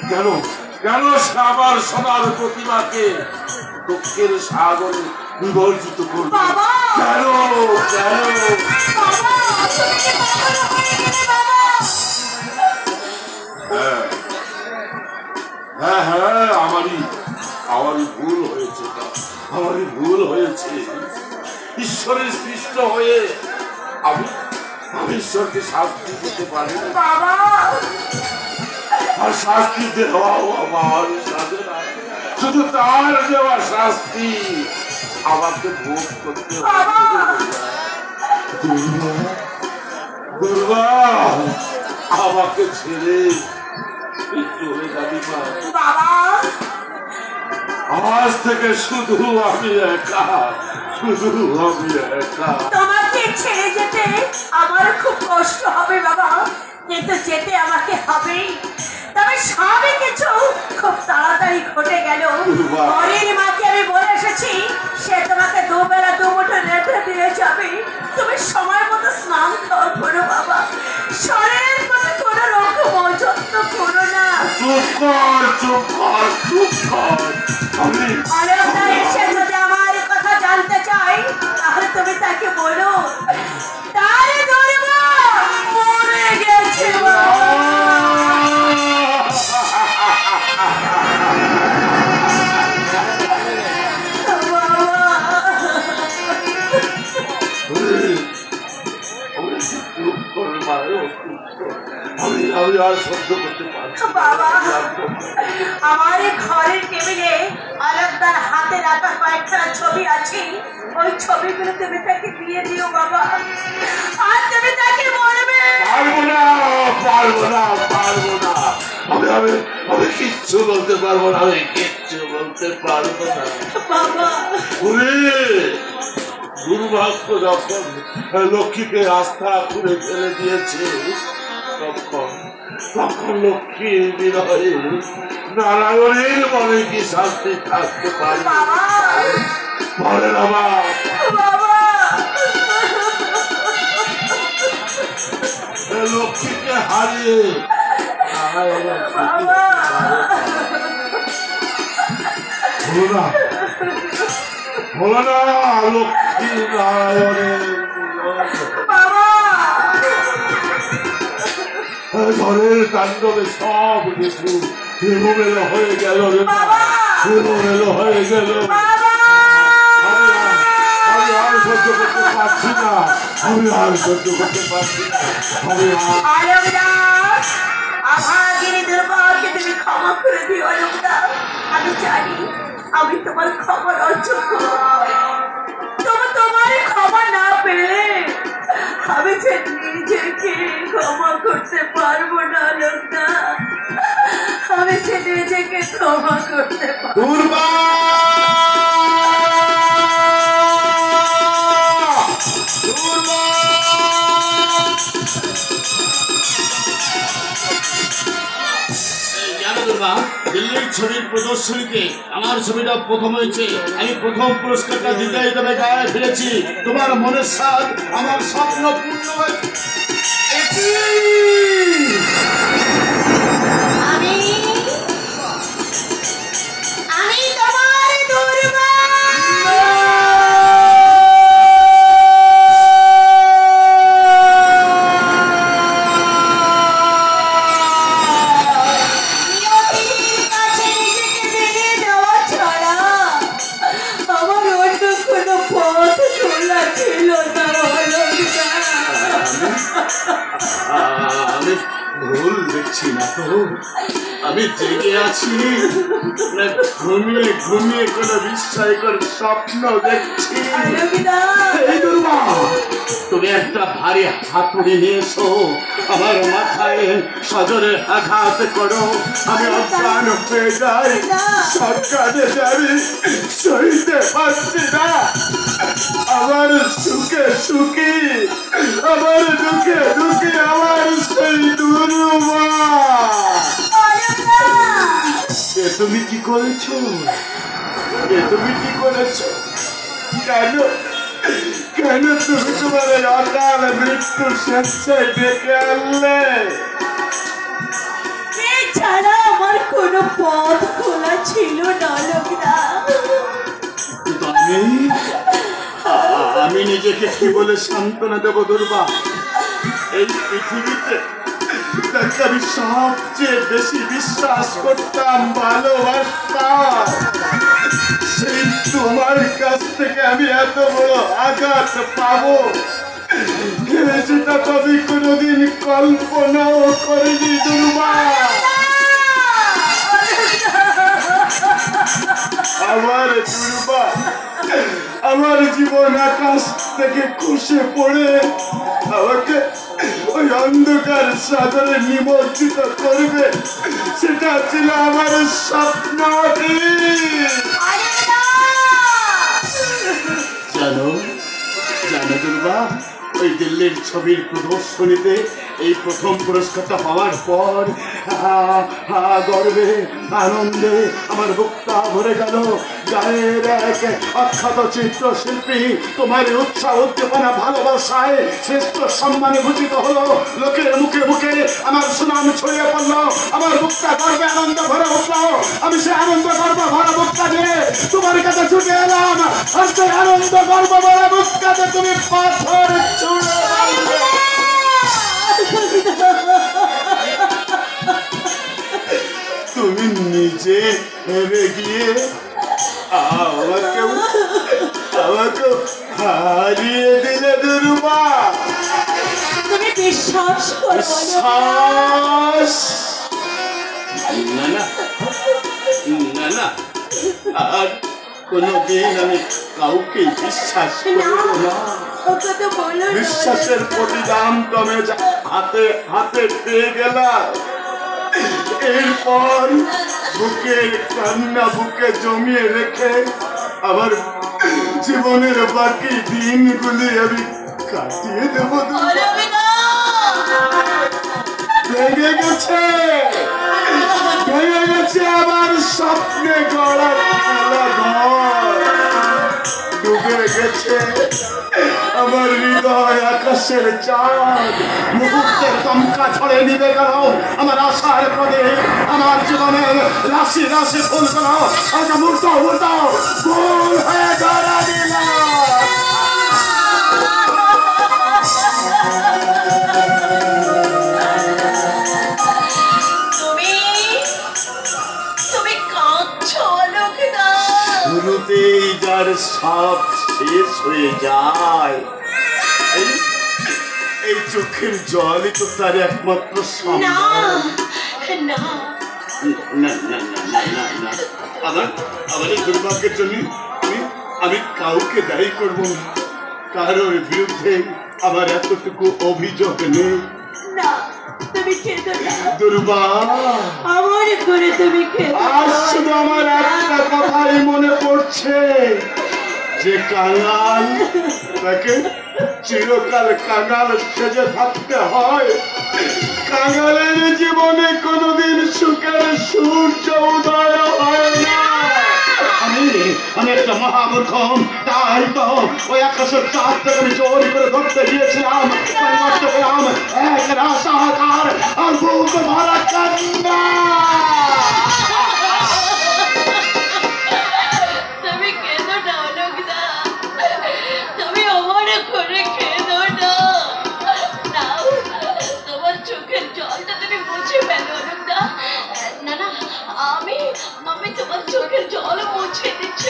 কেন কেন আমার সোনার প্রতিমাকে দুঃখের সাগরে বিবর্জিত করবে? কেন কেন? হ্যাঁ হ্যাঁ, আমারই ভুল হয়েছে, আমারই ভুল হয়েছে। ঈশ্বরের সৃষ্ট হয়ে আমি ঈশ্বরকে শাস্তি দিতে পারি বাবা, আর শাস্তি দেওয়াও আমার সাথে না, শুধু তার দেওয়া শাস্তি আমাকে ভোগ করতে হবে। দুর্গা আমাকে ছেড়ে চলে যাবি বাবা। আজ থেকে শুধু আমি একা, শুধু আমি একা। তোমাকে ছেড়ে যেতে আমার খুব কষ্ট হবে বাবা, কিন্তু যেতে আমাকে হবে। তবে সবই কিছু খুব তাড়াতাড়ি ঘটে গেল। ঘরের মাকে আমি বলে এসেছি, সে তোমাকে দুবেলা দুমুঠো রেঁধে দিয়ে যাবে। তুমি সময় মতো স্নান করো বাবা, শরীরের প্রতি কোনো রকম অযত্ন করো না। চুপ কর, চুপ কর, চুপ কর। আলোকদা এসে যদি আমার কথা জানতে চাই, তাহলে তুমি তাকে বলো তারে ধরবো মরে গেছে আমি আর সহ্য করতে পারছি বাবা। আমার ঘরের টেবিলে আলোকদার হাতে রাখা কয়েকখানা ছবি আছে, ওই ছবিগুলো তুমি তাকে দিয়ে দিও বাবা। আর তুমি তাকে বলবে পারবো না, পারবো না, পারবো না। আমি কিচ্ছু বলতে পারবো না, আমি কিচ্ছু বলতে পারবো না বাবা। দুর্ভাগ্য যখন লক্ষ্মীকে আস্থা করে ফেলে দিয়েছে, তখন লক্ষ্মী বিনয়ে নারায়ণের মনে কি শান্তি থাকতে পারে? বলে না লক্ষ্মীকে হারিয়ে হলো না লক্ষ্মী নারায়ণের ঝড়ের তাণ্ডবে সব কিছু এলোমেলো হয়ে গেল রে, এলোমেলো হয়ে গেল। আমি আর সহ্য করতে পারছি না, আমি আর সহ্য করতে পারছি না। তুমি ক্ষমা করে দিও আলোকদা। আমি জানি আমি তোমার ক্ষমার অযোগ্য, তোমার ক্ষমা না পেলে আমি যে নিজেকে ক্ষমা করতে পারবো না আলোকদা, আমি যে নিজেকে ক্ষমা করতে পারবো। দিল্লির ছবির প্রদর্শনীতে আমার ছবিটা প্রথম হয়েছে, আমি প্রথম পুরস্কারটা দিতে তবে গায়ে ফিরেছি। তোমার মনের স্বাদ আমার স্বপ্ন পূর্ণ হয়েছে। আমি জেগে আছি না ঘুমিয়ে ঘুমিয়ে কোনো বিস্ময়কর স্বপ্ন দেখছি? তুমি একটা ভারী হাতুড়ি নিয়ে এসো, আমার মাথায় সজোরে আঘাত করো, আমি অজ্ঞান হয়ে যাই। সরকারে যাবি সইতে পারছি না, আমার সুখে সুখী, আমার দুঃখে দুঃখী, আমার সেই দুর্বা। তুমি কি করেছো? তুমি কি করেছো? কেন কেন তুমি তোমার অকাল মৃত্যু স্বেচ্ছায় ডেকে আনলে? ছিল না লোকরা। আমি নিজেকে কি বলে সান্ত্বনা দেব দুর্বা? এই পৃথিবীতে তাকে আমি সবচেয়ে বেশি বিশ্বাস করতাম, ভালোবাসতাম, সেই তোমার কাছ থেকে আমি এত বড় আঘাত পাবো সেটা তবে কোনোদিন কল্পনাও করিনি দুর্বা। আমার দুর্বা, আমার জীবন আকাশ থেকে খসে পড়ে আমাকে ওই অন্ধকার সাগরে নিমজ্জিত করবে, সেটা ছিল আমার স্বপ্ন। জানো জানো দুর্বা, ওই দিল্লির ছবির প্রদর্শনীতে এই প্রথম পুরস্কারটা পাওয়ার পর গর্বে আনন্দে আমার বুকটা ভরে গেল। গায়ের এক অখ্যাত চিত্রশিল্পী তোমার উৎসাহ উদ্দীপনা ভালোবাসায় শ্রেষ্ঠ সম্মানে ভূষিত হলো। লোকের মুখে মুখে আমার সুনাম ছড়িয়ে পড়লো, আমার বুকটা গর্বে আনন্দ ভরে উঠলো। আমি সে আনন্দ গর্ব ভরা বুকটা নিয়ে তোমার কাছে ছুটে এলাম, আর সেই আনন্দ গর্ব ভরা বুকটাতে তুমি পাথর ছুঁড়ে তুমি নিজে হেরে গিয়ে আমাকে হারিয়ে দিলে দুর্বা। তুমি বিশ্বাস করো না না না না, আর কোনদিন আমি কাউকে বিশ্বাস করব না। বিশ্বাসের প্রতিদান তুমি হাতে হাতে পেয়ে গেলাম। এরপর বুকে কান্না বুকে জমিয়ে রেখে আমার জীবনের বাকি দিনগুলি আমি কাটিয়ে দেব। ভেঙে গেছে ভেঙে গেছে আমার স্বপ্নে গড়া খেলা ঘর, ডুবে গেছে আমার হৃদয় আকাশের চাঁদ, মুহূর্তের দমকা ছড়ে নিবে গেল আমার আশার পদে, আমার জীবনের রাশি রাশি ফুল গেল আজ মুহূর্ত মুহূর্ত গোল হয়ে ধরা দিল। শুরুতেই যার সব শেষ হয়ে যায়, এই চোখের জলই তো তার একমাত্র সম্মান। আমার এই দুর্ভাগ্যের জন্য আমি কাউকে দায়ী করব না, কারোর বিরুদ্ধে আমার এতটুকু অভিযোগ নেই। দুর্বা, আমার ঘরে তুমি আজ শুধু আমার একটা কথাই মনে পড়ছে, যে কাঙাল তাকে চিরকাল কাঙাল সেজে থাকতে হয়। কাঙালের জীবনে কোনোদিন সুখের সূর্য উদয় হয় না। আমি একটা মহামূর্খ, তাই তো ওই আকাশের চাঁদ থেকে আমি চোরি করে ধরতে গিয়েছিলাম, নষ্ট পেলাম এক রাসাহার আর বুক ভরা কান্না। আমি তোমার চোখের জল মুছে দিচ্ছি,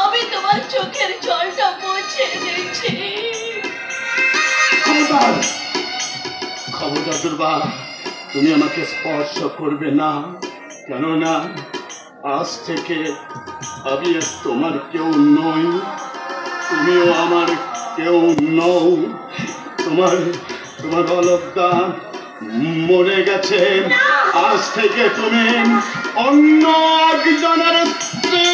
আমি তোমার চোখের জলটা মুছে দিচ্ছি। খবরদার দুর্বা, তুমি আমাকে স্পর্শ করবে না, কেননা আজ থেকে আমি তোমার কেউ নই, তুমিও আমার কেউ নও। তোমার অলকদা মরে গেছে, আজ থেকে তুমি অন্য একজনের স্ত্রী।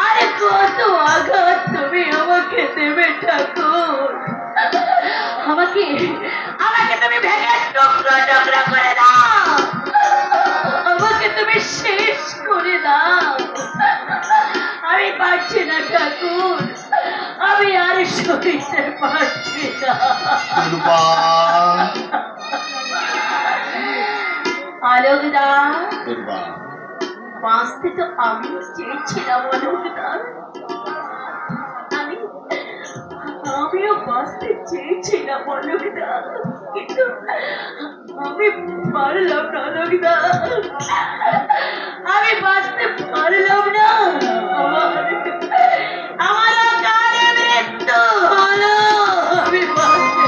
আরে কত আঘাত তুমি আমাকে দেবে ঠাকুর, আমাকে তুমি ভেঙে টুকরো টুকরো করে দাও, আমাকে তুমি শেষ করে দাও। আমি পারছি না ঠাকুর, আমি আর সইতে পারছি না। আলোকদা, বাঁচতে তো আমি চেয়েছিলাম আলোকদা, আমিও বাঁচতে চেয়েছিলাম আলোকদা, কিন্তু আমি পারলাম না আলোকদা, আমি বাঁচতে পারলাম না। আমার কালে মৃত্যু হলো, আমি বাঁচতে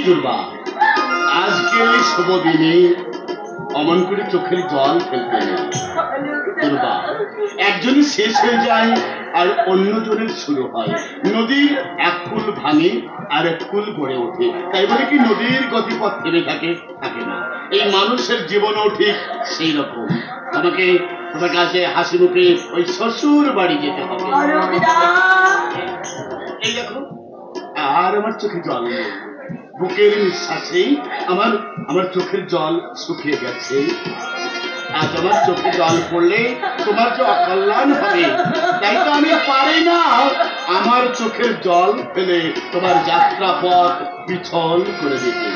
দুর্বা, আজকে শুভ দিনে অমন করে চোখের জল ফেলতে নেই দুর্বা। একজনের শেষ হয়ে যায় আর অন্যজনের শুরু হয়। নদীর এক কুল ভাঙে আর এক কুল গড়ে ওঠে, তাই বলে কি নদীর গতিপথ থেমে থাকে? থাকে না। এই মানুষের জীবনও ঠিক সেই রকম। তোমাকে তোমার কাছে হাসি মুখে ওই শ্বশুর বাড়ি যেতে হবে। এই দেখো, আর আমার চোখে জল নেই, বুকের নিঃশ্বাসেই আমার আমার চোখের জল শুকিয়ে গেছে। আজ আমার চোখে জল পড়লে তোমার যে অকল্যাণ হবে, তাই তো আমি পারি না আমার চোখের জল ফেলে তোমার যাত্রা পথ পিছল করে দিতে।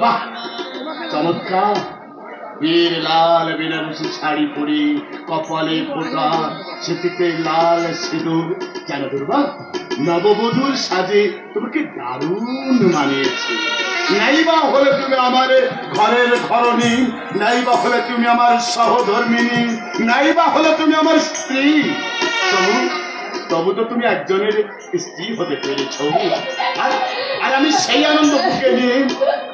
বাহ, চমৎকার! বীর লাল বেনারসি শাড়ি পরে, কপালে ফোঁটা, সেটিতে লাল সিঁদুর, জানো দুর্বা, নববধূর সাজে তোমাকে দারুণ মানিয়েছে। নাইবা হলে তুমি আমার ঘরের ঘরণী, নাইবা হলে তুমি আমার সহধর্মিনী, নাইবা হলে তুমি আমার স্ত্রী, তবু তো তুমি একজনের স্ত্রী হতে পেরেছ। আর আমি সেই আনন্দ বুকে নিয়ে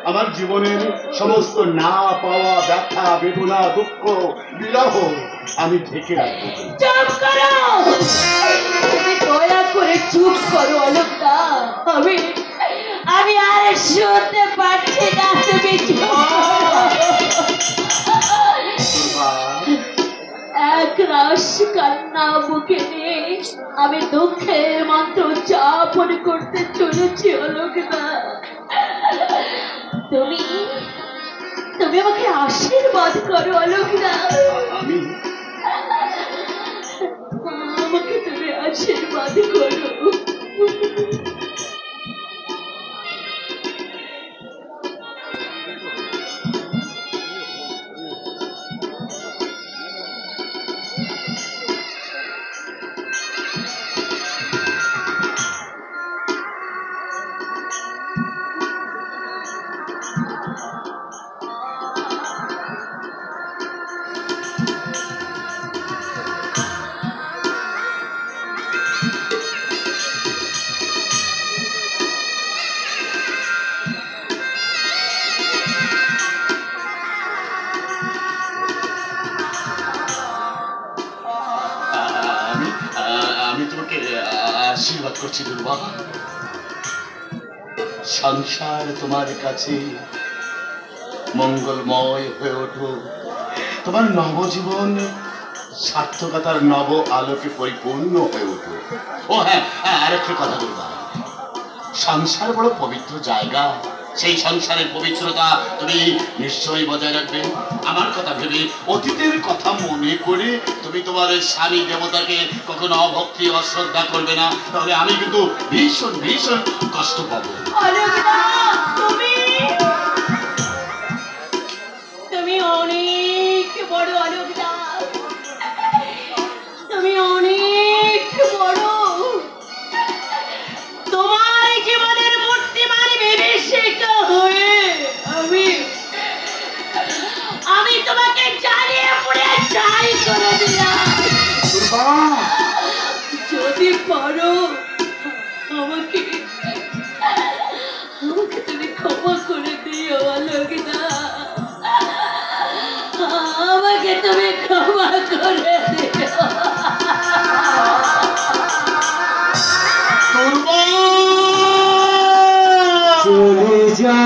আমার জীবনের সমস্ত না পাওয়া ব্যথা, বেদনা, দুঃখ, বিরহ আমি ঢেকে রাখবো। চুপ করো, তুমি দয়া করে চুপ করো আলোকদা, আমি আর শুনতে পারছি না। তুমি এক রাশ কান্না বুকে নিয়ে আমি দুঃখের মন্ত্র উচ্চাপন করতে চলেছি আলোকদা। তুমি আমাকে আশীর্বাদ করো আলোকদা, আমাকে তুমি আশীর্বাদ করো। আশীর্বাদ করছি দুর্বা, সংসার তোমার কাছে মঙ্গলময় হয়ে ওঠো, তোমার নবজীবন সার্থকতার নব আলোকে পরিপূর্ণ হয়ে ওঠো। ও হ্যাঁ, আরেকটা কথা দুর্বা, সংসার বড় পবিত্র জায়গা, সেই সংসারের পবিত্রতা তুমি নিশ্চয়ই বজায় রাখবে। আমার কথা ভেবে, অতীতের কথা মনে করে তুমি তোমার স্বামী দেবতাকে কখনো অভক্তি অশ্রদ্ধা করবে না, তাহলে আমি কিন্তু ভীষণ ভীষণ কষ্ট পাবো। তুমি অনেক বড় আলোকদা, তুমি অনেক বড়। তোমার জীবনের মূর্তিমান বিভীষিকা হয়ে আমি তোমাকে জ্বালিয়ে পুড়ে ছাই করে দিলাম। যদি পারো আমাকে তুমি ক্ষমা করে দিও আলোকদা, আমাকে তুমি ক্ষমা করে দিও। চলে যা